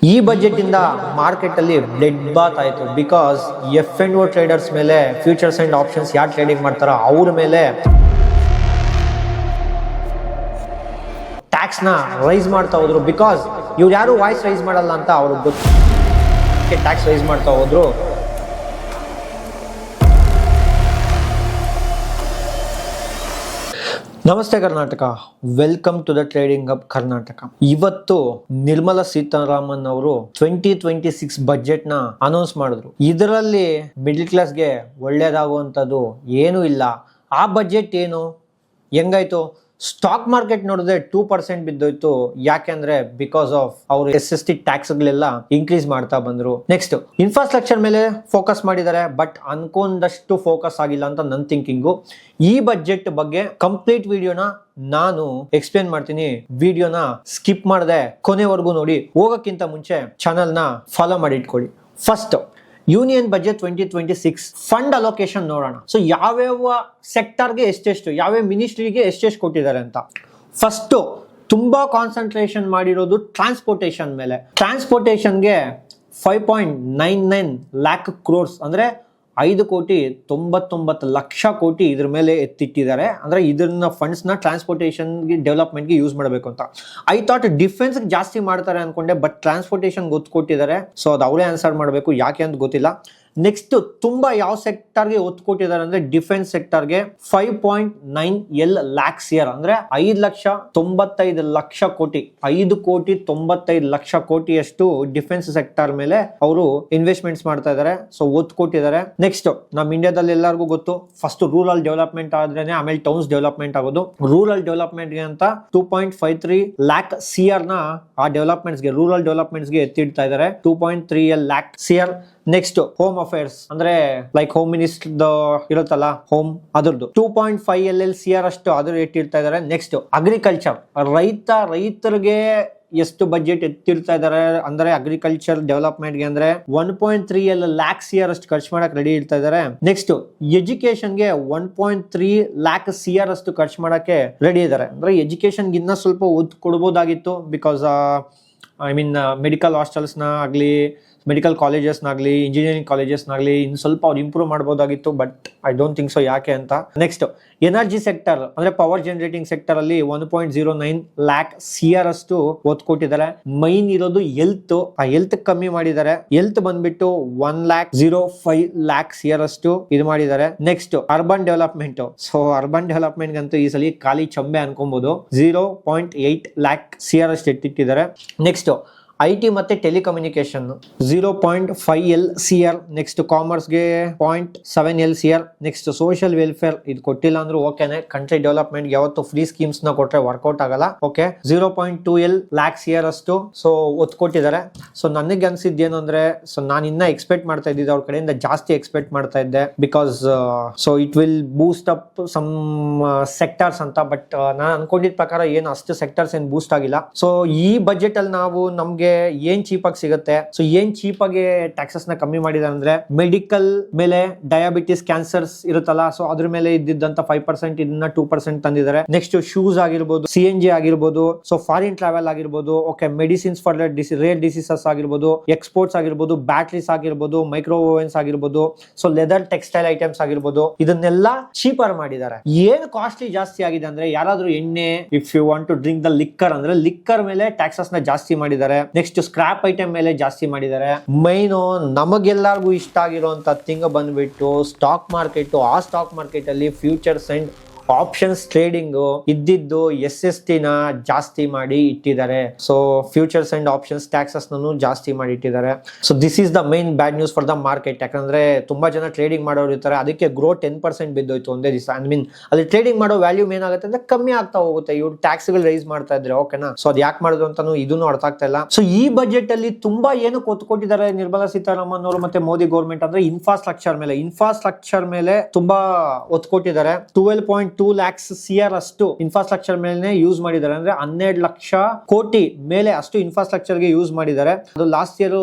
ಈ ಬಜೆಟ್ ಇಂದ ಮಾರ್ಕೆಟ್ ಅಲ್ಲಿ ಬ್ಲೆಡ್ ಬಾತ್ ಆಯ್ತು. ಬಿಕಾಸ್ F&O ಟ್ರೇಡರ್ಸ್ ಮೇಲೆ ಫ್ಯೂಚರ್ಸ್ ಅಂಡ್ ಆಪ್ಷನ್ಸ್ ಯಾರು ಟ್ರೇಡಿಂಗ್ ಮಾಡ್ತಾರೋ ಅವ್ರ ಮೇಲೆ ಟ್ಯಾಕ್ಸ್ ನ ರೈಸ್ ಮಾಡ್ತಾ ಹೋದ್ರು. ಬಿಕಾಸ್ ಇವ್ರು ಯಾರು ವಾಯ್ಸ್ ರೈಸ್ ಮಾಡಲ್ಲ ಅಂತ ಅವ್ರಿಗೆ ಗೊತ್ತು, ಟ್ಯಾಕ್ಸ್ ರೈಸ್ ಮಾಡ್ತಾ ಹೋದ್ರು. ನಮಸ್ತೆ Karnataka, welcome to the trading hub Karnataka. ಇವತ್ತು ನಿರ್ಮಲಾ ಸೀತಾರಾಮನ್ ಅವರು 2026 ಬಜೆಟ್ ನ ಅನೌನ್ಸ್ ಮಾಡಿದ್ರು. ಇದರಲ್ಲಿ ಮಿಡಲ್ ಕ್ಲಾಸ್ಗೆ ಒಳ್ಳೇದಾಗುವಂಥದ್ದು ಏನೂ ಇಲ್ಲ. ಆ ಬಜೆಟ್ ಏನು ಹೆಂಗಾಯ್ತು? ಸ್ಟಾಕ್ ಮಾರ್ಕೆಟ್ ನೋಡಿದ್ರೆ 2% ಬಿದ್ದೋಯ್ತು. ಯಾಕೆಂದ್ರೆ ಬಿಕಾಸ್ ಆಫ್ ಅವರು SST ಟ್ಯಾಕ್ಸ್ ಗಳೆಲ್ಲ ಇನ್ಕ್ರೀಸ್ ಮಾಡ್ತಾ ಬಂದ್ರು. ನೆಕ್ಸ್ಟ್ ಇನ್ಫ್ರಾಸ್ಟ್ರಕ್ಚರ್ ಮೇಲೆ ಫೋಕಸ್ ಮಾಡಿದ್ದಾರೆ, ಬಟ್ ಅನ್ಕೊಂಡಷ್ಟು ಫೋಕಸ್ ಆಗಿಲ್ಲ ಅಂತ ನನ್ನ ಥಿಂಕಿಂಗು. ಈ ಬಜೆಟ್ ಬಗ್ಗೆ ಕಂಪ್ಲೀಟ್ ವಿಡಿಯೋನ ನಾನು ಎಕ್ಸ್ಪ್ಲೇನ್ ಮಾಡ್ತೀನಿ. ವಿಡಿಯೋನ ಸ್ಕಿಪ್ ಮಾಡದೆ ಕೊನೆವರೆಗೂ ನೋಡಿ. ಹೋಗಕ್ಕಿಂತ ಮುಂಚೆ ಚಾನಲ್ ನ ಫಾಲೋ ಮಾಡಿ ಇಟ್ಕೊಳ್ಳಿ. First union budget 2026 fund allocation ನೋಡೋಣ. ಸೊ ಯಾವ್ಯಾವ ಸೆಕ್ಟರ್ಗೆ ಎಷ್ಟೆಷ್ಟು, ಯಾವ್ಯಾವ ಮಿನಿಸ್ಟ್ರಿಗೆ ಎಷ್ಟೆಷ್ಟು ಕೊಟ್ಟಿದ್ದಾರೆ ಅಂತ. ಫಸ್ಟ್ ತುಂಬಾ ಕಾನ್ಸಂಟ್ರೇಷನ್ ಮಾಡಿರೋದು ಟ್ರಾನ್ಸ್ಪೋರ್ಟೇಷನ್ ಮೇಲೆ. ಟ್ರಾನ್ಸ್ಪೋರ್ಟೇಷನ್ಗೆ 5.99 lakh crores ಅಂದ್ರೆ 5.99 ಲಕ್ಷ ಕೋಟಿ ಇದ್ರ ಮೇಲೆ ಎತ್ತಿಟ್ಟಿದ್ದಾರೆ. ಅಂದ್ರೆ ಇದನ್ನ ಫಂಡ್ಸ್ ನ ಟ್ರಾನ್ಸ್ಪೋರ್ಟೇಷನ್ ಡೆವಲಪ್ಮೆಂಟ್ ಗೆ ಯೂಸ್ ಮಾಡಬೇಕು ಅಂತ. ಐ ಥಾಟ್ ಡಿಫೆನ್ಸ್ ಜಾಸ್ತಿ ಮಾಡ್ತಾರೆ ಅನ್ಕೊಂಡೆ, ಬಟ್ ಟ್ರಾನ್ಸ್ಪೋರ್ಟೇಷನ್ ಗೊತ್ತು ಕೊಟ್ಟಿದ್ದಾರೆ. ಸೊ ಅದು ಅವರೇ ಆನ್ಸರ್ ಮಾಡಬೇಕು, ಯಾಕೆ ಅಂತ ಗೊತ್ತಿಲ್ಲ. ನೆಕ್ಸ್ಟ್ ತುಂಬಾ ಯಾವ ಸೆಕ್ಟರ್ಗೆ ಒತ್ತು ಕೊಟ್ಟಿದ್ದಾರೆ ಅಂದ್ರೆ ಡಿಫೆನ್ಸ್ ಸೆಕ್ಟರ್ಗೆ 5.9 lakhs ಇಯರ್ ಅಂದ್ರೆ 5,95,00,000 ಕೋಟಿ, 5,95,00,000 ಕೋಟಿಯಷ್ಟು ಡಿಫೆನ್ಸ್ ಸೆಕ್ಟರ್ ಮೇಲೆ ಅವರು ಇನ್ವೆಸ್ಟ್ಮೆಂಟ್ಸ್ ಮಾಡ್ತಾ ಇದ್ದಾರೆ. ಸೊ ಒತ್ತು ಕೊಟ್ಟಿದ್ದಾರೆ. ನೆಕ್ಸ್ಟ್ ನಮ್ಮ ಇಂಡಿಯಾದಲ್ಲಿ ಎಲ್ಲರಿಗೂ ಗೊತ್ತು, ಫಸ್ಟ್ ರೂರಲ್ ಡೆವಲಪ್ಮೆಂಟ್ ಆದ್ರೇನೆ ಆಮೇಲೆ ಟೌನ್ಸ್ ಡೆವಲಪ್ಮೆಂಟ್ ಆಗೋದು. ರೂರಲ್ ಡೆವಲಪ್ಮೆಂಟ್ ಗೆ ಅಂತ 2.53 lakh CR ನ ಆ ಡೆವಲಪ್ಮೆಂಟ್ಸ್ ಗೆ, ರೂರಲ್ ಡೆವಲಪ್ಮೆಂಟ್ಸ್ ಗೆ ಎತ್ತಿಡ್ತಾ ಇದ್ದಾರೆ. 2.3 lakh CR. Next home affairs ಅಂದ್ರೆ ಲೈಕ್ ಹೋಮ್ ಮಿನಿಸ್ಟರ್ ಇರುತ್ತಲ್ಲ, ಹೋಮ್ ಅದರದ್ದು 2.5 CR ಅಷ್ಟು ಅದ್ರ ಇಟ್ಟಿರ್ತಾ ಇದ್ದಾರೆ. ನೆಕ್ಸ್ಟ್ ಅಗ್ರಿಕಲ್ಚರ್, ರೈತರಿಗೆ ಎಷ್ಟು ಬಜೆಟ್ ಎತ್ತಿರ್ತಾ ಇದಾರೆ ಅಂದ್ರೆ ಅಗ್ರಿಕಲ್ಚರ್ ಡೆವಲಪ್ಮೆಂಟ್ ಗೆ ಅಂದ್ರೆ 1.3 lakh CR ಅಷ್ಟು ಖರ್ಚು ಮಾಡಕ್ ರೆಡಿ ಇರ್ತಾ ಇದಾರೆ. ನೆಕ್ಸ್ಟ್ ಎಜುಕೇಶನ್ ಗೆ 1.3 lakh CR ಅಷ್ಟು ಖರ್ಚು ಮಾಡಕ್ಕೆ ರೆಡಿ ಇದಾರೆ. ಅಂದ್ರೆ ಎಜುಕೇಶನ್ ಗಿನ್ನ ಸ್ವಲ್ಪ ಒತ್ತು ಕೊಡ್ಬೋದಾಗಿತ್ತು. ಬಿಕಾಸ್ ಮೆಡಿಕಲ್ ಹಾಸ್ಟೆಲ್ಸ್ ನ ಆಗ್ಲಿ, ಮೆಡಿಕಲ್ ಕಾಲೇಜಸ್ನಾಗ್ಲಿ, ಇಂಜಿನಿಯರಿಂಗ್ ಕಾಲೇಜಸ್ನಾಗ್ಲಿ ಇನ್ನು ಸ್ವಲ್ಪ ಅವ್ರು ಇಂಪ್ರೂವ್ ಮಾಡ್ಬೋದಾಗಿತ್ತು. But I don't think so. ಯಾಕೆ ಅಂತ. ನೆಕ್ಸ್ಟ್ ಎನರ್ಜಿ ಸೆಕ್ಟರ್ ಅಂದ್ರೆ ಪವರ್ ಜನರೇಟಿಂಗ್ ಸೆಕ್ಟರ್ ಅಲ್ಲಿ 1.09 lakh CR ಅಷ್ಟು ಒತ್ತು ಕೊಟ್ಟಿದ್ದಾರೆ. ಮೈನ್ ಇರೋದು ಹೆಲ್ತ್, ಆ ಹೆಲ್ತ್ ಕಮ್ಮಿ ಮಾಡಿದ್ದಾರೆ. ಹೆಲ್ತ್ ಬಂದ್ಬಿಟ್ಟು 1,05,00,000 CR ಅಷ್ಟು ಇದು ಮಾಡಿದ್ದಾರೆ. Next urban development. So urban development ಅಂತೂ ಈ ಸಲ ಖಾಲಿ ಚಂಬೆ ಅನ್ಕೊಬಹುದು. 0.8 lakh CR ಅಷ್ಟು ಎತ್ತಿಟ್ಟಿದ್ದಾರೆ. ನೆಕ್ಸ್ಟ್ IT ಮತ್ತೆ ಟೆಲಿಕಮ್ಯುನಿಕೇಶನ್ 0.5 CR. ನೆಕ್ಸ್ಟ್ ಕಾಮರ್ಸ್ಗೆ 0.7 CR. ನೆಕ್ಸ್ಟ್ ಸೋಷಿಯಲ್ ವೆಲ್ಫೇರ್ ಇದು ಕೊಟ್ಟಿಲ್ಲ ಅಂದ್ರೂ ಓಕೆನೆ. ಕಂಟ್ರಿ ಡೆವಲಪ್ಮೆಂಟ್ ಯಾವತ್ತು ಫ್ರೀ ಸ್ಕೀಮ್ಸ್ ನ ಕೊಟ್ರೆ ವರ್ಕೌಟ್ ಆಗಲ್ಲ. ಓಕೆ, 0.2 lakh CR ಅಷ್ಟು ಸೊ ಒತ್ತು ಕೊಟ್ಟಿದ್ದಾರೆ. ಸೊ ನನಗೆ ಅನ್ಸಿದ್ದೇನು ಅಂದ್ರೆ, ಸೊ ನಾನು ಇನ್ನ ಎಕ್ಸ್ಪೆಕ್ಟ್ ಮಾಡ್ತಾ ಇದ್ದಿದ್ದೆ, ಅವ್ರ ಕಡೆಯಿಂದ ಜಾಸ್ತಿ ಎಕ್ಸ್ಪೆಕ್ಟ್ ಮಾಡ್ತಾ ಇದ್ದೆ. Because so it will boost up some sectors ಅಂತ. ಬಟ್ ನಾನು ಅನ್ಕೊಂಡಿದ್ದ ಪ್ರಕಾರ ಏನು ಅಷ್ಟು ಸೆಕ್ಟರ್ಸ್ ಏನು ಬೂಸ್ಟ್ ಆಗಿಲ್ಲ. ಸೊ ಈ ಬಜೆಟ್ ಅಲ್ಲಿ ನಾವು ನಮ್ಗೆ ಏನ್ ಚೀಪ್ ಆಗಿ ಸಿಗುತ್ತೆ, ಸೊ ಏನ್ ಚೀಪ್ ಆಗಿ ಟ್ಯಾಕ್ಸಸ್ ನ ಕಮ್ಮಿ ಮಾಡಿದಾರೆ ಅಂದ್ರೆ ಮೆಡಿಕಲ್ ಮೇಲೆ, ಡಯಾಬಿಟಿಸ್, ಕ್ಯಾನ್ಸರ್ಸ್ ಇರುತ್ತಲ್ಲ, ಸೊ ಅದ್ರ ಮೇಲೆ ಇದ್ದಿದ್ದಂತ 5% ಇದನ್ನ 2% ತಂದಿದ್ದಾರೆ. ನೆಕ್ಸ್ಟ್ ಶೂಸ್ ಆಗಿರ್ಬೋದು, CNG ಆಗಿರ್ಬೋದು, ಸೊ ಫಾರಿನ್ ಟ್ರಾವೆಲ್ ಆಗಿರ್ಬೋದು, okay, medicines for rare diseases ಆಗಿರ್ಬೋದು, ಎಕ್ಸ್ಪೋರ್ಟ್ಸ್ ಆಗಿರ್ಬೋದು, ಬ್ಯಾಟ್ರೀಸ್ ಆಗಿರ್ಬೋದು, ಮೈಕ್ರೋ ಓವೆನ್ಸ್ ಆಗಿರ್ಬೋದು, ಸೊ ಲೆದರ್ ಟೆಕ್ಸ್ಟೈಲ್ ಐಟಮ್ಸ್ ಆಗಿರ್ಬೋದು, ಇದನ್ನೆಲ್ಲ ಚೀಪರ್ ಮಾಡಿದ್ದಾರೆ. ಏನು ಕಾಸ್ಟ್ಲಿ ಜಾಸ್ತಿ ಆಗಿದೆ ಅಂದ್ರೆ, ಯಾರಾದ್ರೂ ಎಣ್ಣೆ, if you want to drink the liquor ಅಂದ್ರೆ ಲಿಕ್ಕರ್ ಮೇಲೆ ಟ್ಯಾಕ್ಸಸ್ ನ ಜಾಸ್ತಿ ಮಾಡಿದ್ದಾರೆ. ನೆಕ್ಸ್ಟ್ ಸ್ಕ್ರಾಪ್ ಐಟಮ್ ಮೇಲೆ ಜಾಸ್ತಿ ಮಾಡಿದ್ದಾರೆ. ಮೈನು ನಮಗೆಲ್ಲರಿಗೂ ಇಷ್ಟ ಆಗಿರುವಂತ ಥಿಂಗ್ ಬಂದ್ಬಿಟ್ಟು ಸ್ಟಾಕ್ ಮಾರ್ಕೆಟ್. ಆ ಸ್ಟಾಕ್ ಮಾರ್ಕೆಟ್ ಅಲ್ಲಿ ಫ್ಯೂಚರ್ಸ್ ಅಂಡ್ ಆಪ್ಷನ್ಸ್ ಟ್ರೇಡಿಂಗ್ ಇದ್ದಿದ್ದು SST ನ ಜಾಸ್ತಿ ಮಾಡಿ ಇಟ್ಟಿದ್ದಾರೆ. So futures and options taxes ನೂ ಜಾಸ್ತಿ ಮಾಡಿ ಇಟ್ಟಿದ್ದಾರೆ. So this is the main bad news for the market. ಯಾಕಂದ್ರೆ ತುಂಬಾ ಜನ ಟ್ರೇಡಿಂಗ್ ಮಾಡೋರು ಇರ್ತಾರೆ, ಅದಕ್ಕೆ ಗ್ರೋ 10% ಬಿದ್ದೋಯ್ತು ಒಂದೇ ದಿವಸ. ಅಲ್ಲಿ ಟ್ರೇಡಿಂಗ್ ಮಾಡೋ ವ್ಯಾಲ್ಯೂಮ್ ಏನಾಗುತ್ತೆ ಅಂದ್ರೆ ಕಮ್ಮಿ ಆಗ್ತಾ ಹೋಗುತ್ತೆ. ಇವ್ರು ಟ್ಯಾಕ್ಸ್ ಗಳು ರೈಸ್ ಮಾಡ್ತಾ ಇದ್ರೆ, ಓಕೆನಾ. ಸೊ ಅದ್ ಯಾಕೆ ಮಾಡೋದು ಅಂತಾನು ಇದನ್ನು ಅರ್ಥ ಆಗ್ತಾ ಇಲ್ಲ. ಸೊ ಈ ಬಜೆಟ್ ಅಲ್ಲಿ ತುಂಬಾ ಏನು ಒತ್ತು ಕೊಟ್ಟಿದ್ದಾರೆ ನಿರ್ಮಲಾ ಸೀತಾರಾಮನ್ ಅವರು ಮತ್ತೆ ಮೋದಿ ಗೌರ್ಮೆಂಟ್ ಅಂದ್ರೆ ಇನ್ಫ್ರಾಸ್ಟ್ರಕ್ಚರ್ ಮೇಲೆ ತುಂಬಾ ಒತ್ತು ಕೊಟ್ಟಿದ್ದಾರೆ. 12.2 2 lakhs CR ಅಷ್ಟು ಇನ್ಫ್ರಾಸ್ಟ್ರಕ್ಚರ್ ಮೇಲೆ ಯೂಸ್ ಮಾಡಿದ್ದಾರೆ. ಅಂದ್ರೆ 12 ಲಕ್ಷ ಕೋಟಿ ಮೇಲೆ ಅಷ್ಟು ಇನ್ಫ್ರಾಸ್ಟ್ರಕ್ಚರ್ ಗೆ ಯೂಸ್ ಮಾಡಿದ್ದಾರೆ. ಅದು last year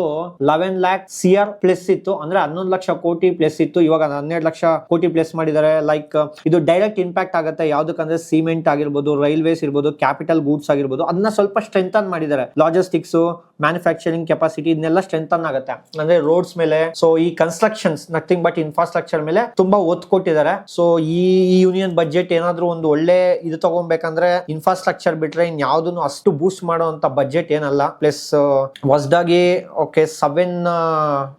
11 lakh CR plus ಇತ್ತು, ಅಂದ್ರೆ 11 ಲಕ್ಷ ಕೋಟಿ ಪ್ಲಸ್ ಇತ್ತು. ಇವಾಗ 12 ಲಕ್ಷ ಕೋಟಿ ಪ್ಲಸ್ ಮಾಡಿದ್ದಾರೆ. ಲೈಕ್ ಇದು ಡೈರೆಕ್ಟ್ ಇಂಪ್ಯಾಕ್ಟ್ ಆಗುತ್ತೆ ಯಾವ್ದಕ್ಕಂದ್ರೆ ಸಿಮೆಂಟ್ ಆಗಿರ್ಬೋದು, ರೈಲ್ವೇಸ್ ಇರ್ಬೋದು, ಕ್ಯಾಪಿಟಲ್ ಗೂಡ್ಸ್ ಆಗಿರ್ಬೋದು, ಅದನ್ನ ಸ್ವಲ್ಪ ಸ್ಟ್ರೆಂಥನ್ ಮಾಡಿದ್ದಾರೆ. ಲಾಜಿಸ್ಟಿಕ್ಸ್, ಮ್ಯಾನುಫ್ಯಾಕ್ಚರಿಂಗ್ ಕೆಪಾಸಿಟಿ ಇದನ್ನೆಲ್ಲ ಸ್ಟ್ರೆಂಥನ್ ಆಗುತ್ತೆ. ಅಂದ್ರೆ ರೋಡ್ಸ್ ಮೇಲೆ, ಸೊ ಈ ಕನ್ಸ್ಟ್ರಕ್ಷನ್ಸ್ ನಥಿಂಗ್ ಬಟ್ ಇನ್ಫ್ರಾಸ್ಟ್ರಕ್ಚರ್ ಮೇಲೆ ತುಂಬಾ ಒತ್ತು ಕೊಟ್ಟಿದ್ದಾರೆ. ಸೊ ಈ ಯೂನಿಯನ್ ಬಜೆಟ್ ಏನಾದ್ರೂ ಒಂದು ಒಳ್ಳೆ ಇದು ತಗೊಬೇಕಂದ್ರೆ ಇನ್ಫ್ರಾಸ್ಟ್ರಕ್ಚರ್ ಬಿಟ್ರೆ ಇನ್ ಯಾವ್ದನ್ನು ಅಷ್ಟು ಬೂಸ್ಟ್ ಮಾಡುವಂತ ಬಜೆಟ್ ಏನಲ್ಲ. ಪ್ಲಸ್ ಹೊಸದಾಗಿ 7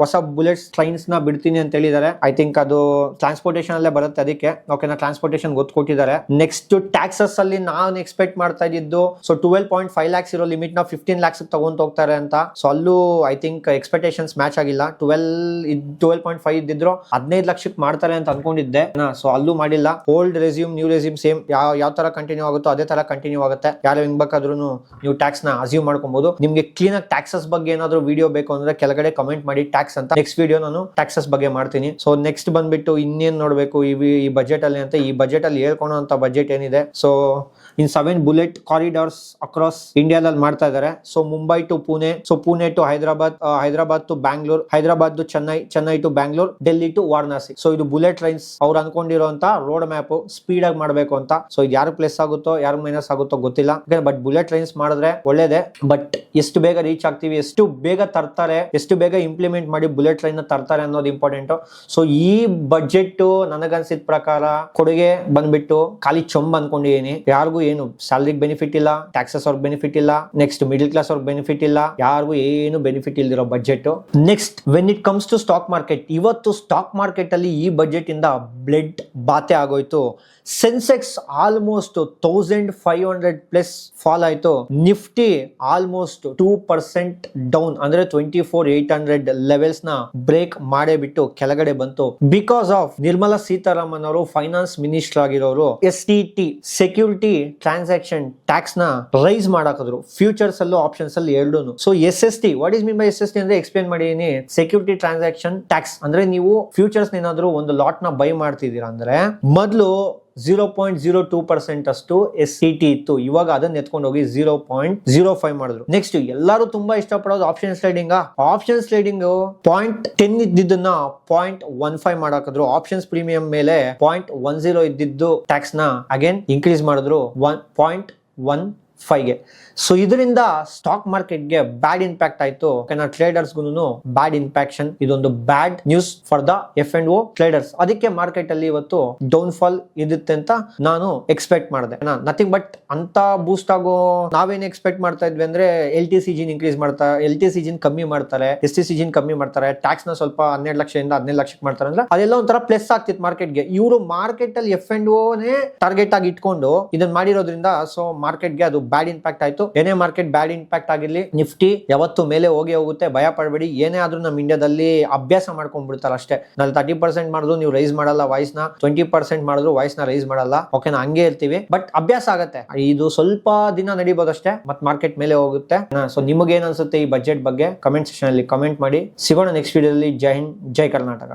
ಹೊಸ ಬುಲೆಟ್ಸ್ ಟ್ರೈನ್ಸ್ ನ ಬಿಡ್ತೀನಿ ಅಂತ ಹೇಳಿದ್ದಾರೆ. ಐ ಥಿಂಕ್ ಅದು ಟ್ರಾನ್ಸ್ಪೋರ್ಟೇಷನ್ ಅಲ್ಲೇ ಬರುತ್ತೆ, ಅದಕ್ಕೆ ನಾ ಟ್ರಾನ್ಸ್ಪೋರ್ಟೇಷನ್ ಗೊತ್ತು ಕೊಟ್ಟಿದ್ದಾರೆ. ನೆಕ್ಸ್ಟ್ ಟ್ಯಾಕ್ಸಸ್ ಅಲ್ಲಿ ನಾನು ಎಕ್ಸ್ಪೆಕ್ಟ್ ಮಾಡ್ತಾ ಇದ್ದು ಸೊ 12.5 lakhs ಇರೋ ಲಿಮಿಟ್ ನ 15 lakhs ತಗೊಂಡ್ ಹೋಗ್ತಾರೆ ಅಂತ. ಸೊ ಅಲ್ಲೂ ಐ ಥಿಂಕ್ ಎಕ್ಸ್ಪೆಕ್ಟೇಷನ್ಸ್ ಮ್ಯಾಚ್ ಆಗಿಲ್ಲ. 12.5 ಇದ್ದಿದ್ರು 15 ಲಕ್ಷಕ್ಕೆ ಮಾಡ್ತಾರೆ ಅಂತ ಅನ್ಕೊಂಡಿದ್ದೆ. ಸೊ ಅಲ್ಲೂ ಮಾಡಿಲ್ಲ. Old resume new resume same ಯಾವ ತರ ಕಂಟಿನ್ಯೂ ಆಗುತ್ತೋ ಅದೇ ತರ ಕಂಟಿನ್ಯೂ ಆಗುತ್ತೆ. ಯಾರು ಹೆಂಗ್ ಬೇಕಾದ್ರೂ ನೀವು ಟ್ಯಾಕ್ಸ್ ನ ಅಸ್ಯೂಮ್ ಮಾಡ್ಕೊಬಹುದು. ನಿಮ್ಗೆ ಕ್ಲೀನ್ ಆಗಿ ಟ್ಯಾಕ್ಸಸ್ ಬಗ್ಗೆ ಏನಾದ್ರು ವಿಡಿಯೋ ಬೇಕು ಅಂದ್ರೆ ಕೆಳಗಡೆ ಕಮೆಂಟ್ ಮಾಡಿ ಟ್ಯಾಕ್ಸ್ ಅಂತ. ನೆಕ್ಸ್ಟ್ ವಿಡಿಯೋ ನಾನು ಟ್ಯಾಕ್ಸಸ್ ಬಗ್ಗೆ ಮಾಡ್ತೀನಿ. ಸೊ ನೆಕ್ಸ್ಟ್ ಬಂದ್ಬಿಟ್ಟು ಇನ್ನೇನ್ ನೋಡ್ಬೇಕು ಈ ಬಜೆಟ್ ಅಲ್ಲಿ ಅಂತ. ಈ ಬಜೆಟ್ ಅಲ್ಲಿ ಹೇಳ್ಕೊಳೋ ಅಂತ ಬಜೆಟ್ ಏನಿದೆ, so in 7 bullet corridors across ಇಂಡಿಯಾದಲ್ಲಿ ಮಾಡ್ತಾ ಇದ್ದಾರೆ. So Mumbai to Pune, so Pune to Hyderabad, Hyderabad to Bangalore, Hyderabad to Chennai, Chennai to Bangalore, Delhi to Varanasi. So ಇದು ಬುಲೆಟ್ ಟ್ರೈನ್ಸ್ ಅವ್ರು ಅನ್ಕೊಂಡಿರುವಂತ ರೋಡ್ ಮ್ಯಾಪ್ ಸ್ಪೀಡ್ ಆಗಿ ಮಾಡ್ಬೇಕು ಅಂತ. ಸೊ ಇದು ಯಾರು ಪ್ಲಸ್ ಆಗುತ್ತೋ ಯಾರು ಮೈನಸ್ ಆಗುತ್ತೋ ಗೊತ್ತಿಲ್ಲ. ಬಟ್ ಬುಲೆಟ್ ಟ್ರೈನ್ಸ್ ಮಾಡಿದ್ರೆ ಒಳ್ಳೇದೇ. ಬಟ್ ಎಷ್ಟು ಬೇಗ ರೀಚ್ ಆಗ್ತೀವಿ, ಎಷ್ಟು ಬೇಗ ತರ್ತಾರೆ, ಎಷ್ಟು ಬೇಗ ಇಂಪ್ಲಿಮೆಂಟ್ ಮಾಡಿ ಬುಲೆಟ್ ಟ್ರೈನ್ ತರ್ತಾರೆ ಅನ್ನೋದು ಇಂಪಾರ್ಟೆಂಟ್. ಸೊ ಈ ಬಜೆಟ್ ನನಗನ್ಸಿದ ಪ್ರಕಾರ ಕೊಡುಗೆ ಬಂದ್ಬಿಟ್ಟು ಖಾಲಿ ಚೊಂಬ್ ಅನ್ಕೊಂಡಿದೀನಿ. ಯಾರಿಗೂ ಏನು ಸ್ಯಾಲರಿ ಬೆನಿಫಿಟ್ ಇಲ್ಲ, ಟ್ಯಾಕ್ಸಸ್ ಅವ್ರಿಗೆ ಬೆನಿಫಿಟ್ ಇಲ್ಲ, ನೆಕ್ಸ್ಟ್ ಮಿಡಿಲ್ ಕ್ಲಾಸ್ ಅವ್ರಿಗೆ ಬೆನಿಫಿಟ್ ಇಲ್ಲ, ಯಾರಿಗೂ ಏನು ಬೆನಿಫಿಟ್ ಇಲ್ದಿರೋ budget. Next when it comes to stock market, ಇವತ್ತು ಸ್ಟಾಕ್ ಮಾರ್ಕೆಟ್ ಅಲ್ಲಿ ಈ ಬಜೆಟ್ ಇಂದ ಬ್ಲಡ್ ಬಾತೆ ಆಗೋಯ್ತು. ಸೆನ್ಸೆಕ್ಸ್ ಆಲ್ಮೋಸ್ಟ್ 1500 ಪ್ಲಸ್ ಫಾಲ್ ಆಯ್ತು. ನಿಫ್ಟಿ ಆಲ್ಮೋಸ್ಟ್ 2% ಡೌನ್, ಅಂದ್ರೆ 24,800 ಲೆವೆಲ್ಸ್ ನ ಬ್ರೇಕ್ ಮಾಡೇ ಬಿಟ್ಟು ಕೆಳಗಡೆ ಬಂತು. ಬಿಕಾಸ್ ಆಫ್ ನಿರ್ಮಲಾ ಸೀತಾರಾಮನ್ ಅವರು ಫೈನಾನ್ಸ್ ಮಿನಿಸ್ಟರ್ ಆಗಿರೋರು STT ಸೆಕ್ಯೂರಿಟಿ ಟ್ರಾನ್ಸಾಕ್ಷನ್ ಟ್ಯಾಕ್ಸ್ ನ ರೈಸ್ ಮಾಡಾಕಿದ್ರು, ಫ್ಯೂಚರ್ಸ್ ಅಲ್ಲೂ ಆಪ್ಷನ್ಸ್ ಅಲ್ಲಿ ಎರಡೂನು. So SST, what is mean by SST ಅಂದ್ರೆ ಎಕ್ಸ್ಪ್ಲೇನ್ ಮಾಡಿದೀನಿ. ಸೆಕ್ಯೂರಿಟಿ ಟ್ರಾನ್ಸಾಕ್ಷನ್ ಟ್ಯಾಕ್ಸ್ ಅಂದ್ರೆ ನೀವು ಫ್ಯೂಚರ್ಸ್ ಏನಾದ್ರು ಒಂದು ಲಾಟ್ ನ ಬೈ ಮಾಡ್ತಿದ್ದೀರಾ ಅಂದ್ರೆ ಮೊದಲು 0.02% ಅಷ್ಟು SCT ಇತ್ತು. ಇವಾಗ ಅದನ್ನ ಎತ್ಕೊಂಡು ಹೋಗಿ 0.05 ಮಾಡಿದ್ರು. ನೆಕ್ಸ್ಟ್ ಎಲ್ಲರೂ ತುಂಬಾ ಇಷ್ಟಪಡೋದು ಆಪ್ಷನ್ಸ್ ಟ್ರೇಡಿಂಗ್. ಆಪ್ಷನ್ಸ್ ಟ್ರೇಡಿಂಗ್ 0.10 ಇದ್ದಿದ್ದನ್ನ 0.15 ಮಾಡಾಕಿದ್ರು. ಆಪ್ಷನ್ಸ್ ಪ್ರೀಮಿಯಂ ಮೇಲೆ 0.10 ಇದ್ದಿದ್ದು ಟ್ಯಾಕ್ಸ್ ನ ಅಗೇನ್ ಇನ್ಕ್ರೀಸ್ ಮಾಡಿದ್ರು 1.15ಗೆ. ಸೊ ಇದರಿಂದ ಸ್ಟಾಕ್ ಮಾರ್ಕೆಟ್ಗೆ ಬ್ಯಾಡ್ ಇಂಪ್ಯಾಕ್ಟ್ ಆಯ್ತು. ಟ್ರೇಡರ್ಸ್ ಗೂನು ಬ್ಯಾಡ್ ಇಂಪ್ಯಾಕ್ಷನ್. ಇದೊಂದು ಬ್ಯಾಡ್ news for the F&O traders. ಅದಕ್ಕೆ ಮಾರ್ಕೆಟ್ ಅಲ್ಲಿ ಇವತ್ತು ಡೌನ್ ಫಾಲ್ ಇರುತ್ತೆ ಅಂತ ನಾನು ಎಕ್ಸ್ಪೆಕ್ಟ್ ಮಾಡಿದೆ. ನಥಿಂಗ್ ಬಟ್ ಅಂತ ಬೂಸ್ಟ್ ಆಗೋ ನಾವೇನ್ ಎಕ್ಸ್ಪೆಕ್ಟ್ ಮಾಡ್ತಾ ಇದ್ವಿ ಅಂದ್ರೆ LTCG ಇನ್ಕ್ರೀಸ್ ಮಾಡ್ತಾರೆ, LTCG ಕಮ್ಮಿ ಮಾಡ್ತಾರೆ, STCG ಕಮ್ಮಿ ಮಾಡ್ತಾರೆ, ಟ್ಯಾಕ್ಸ್ ನ ಸ್ವಲ್ಪ 12 ಲಕ್ಷದಿಂದ 15 ಲಕ್ಷಕ್ಕೆ ಮಾಡ್ತಾರೆ ಅಂದ್ರೆ ಅದೆಲ್ಲ ಒಂಥರ ಪ್ಲಸ್ ಆಗ್ತಿತ್ತು ಮಾರ್ಕೆಟ್ಗೆ. ಇವರು ಮಾರ್ಕೆಟ್ ಅಲ್ಲಿ F&O ಟಾರ್ಗೆಟ್ ಆಗಿ ಇಟ್ಕೊಂಡು ಇದನ್ನ ಮಾಡಿರೋದ್ರಿಂದ ಸೊ ಮಾರ್ಕೆಟ್ಗೆ ಅದು ಬ್ಯಾಡ್ ಇಂಪ್ಯಾಕ್ಟ್ ಆಯ್ತು. ಏನೇ ಮಾರ್ಕೆಟ್ ಬ್ಯಾಡ್ ಇಂಪ್ಯಾಕ್ಟ್ ಆಗಿರ್ಲಿ, ನಿಫ್ಟಿ ಯಾವತ್ತು ಮೇಲೆ ಹೋಗುತ್ತೆ, ಭಯ ಪಡಬೇಡಿ. ಏನೇ ಆದ್ರೂ ನಮ್ಮ ಇಂಡಿಯಾದಲ್ಲಿ ಅಭ್ಯಾಸ ಮಾಡ್ಕೊಂಡ್ಬಿಡ್ತಾರೆ ಅಷ್ಟೇ. ನಾನು 30% ಮಾಡಿದ್ರು ನೀವು ರೈಸ್ ಮಾಡಲ್ಲ ವಾಯ್ಸ್ ನ, 20% ಮಾಡಿದ್ರು ವಾಯ್ಸ್ ನ ರೈಸ್ ಮಾಡಲ್ಲ. ಓಕೆ, ನಾ ಹಂಗೆ ಇರ್ತೀವಿ. ಬಟ್ ಅಭ್ಯಾಸ ಆಗತ್ತೆ, ಇದು ಸ್ವಲ್ಪ ದಿನ ನಡಿಬೋದಷ್ಟೇ, ಮತ್ ಮಾರ್ಕೆಟ್ ಮೇಲೆ ಹೋಗುತ್ತೆ. ಸೊ ನಿಮಗೆ ಏನ್ ಅನ್ಸುತ್ತೆ ಈ ಬಜೆಟ್ ಬಗ್ಗೆ ಕಮೆಂಟ್ ಸೆಕ್ಷನ್ ಅಲ್ಲಿ ಕಮೆಂಟ್ ಮಾಡಿ. ಸಿಗೋಣ ನೆಕ್ಸ್ಟ್ ವಿಡಿಯೋದಲ್ಲಿ. ಜೈ ಹಿಂದ್, ಜೈ ಕರ್ನಾಟಕ.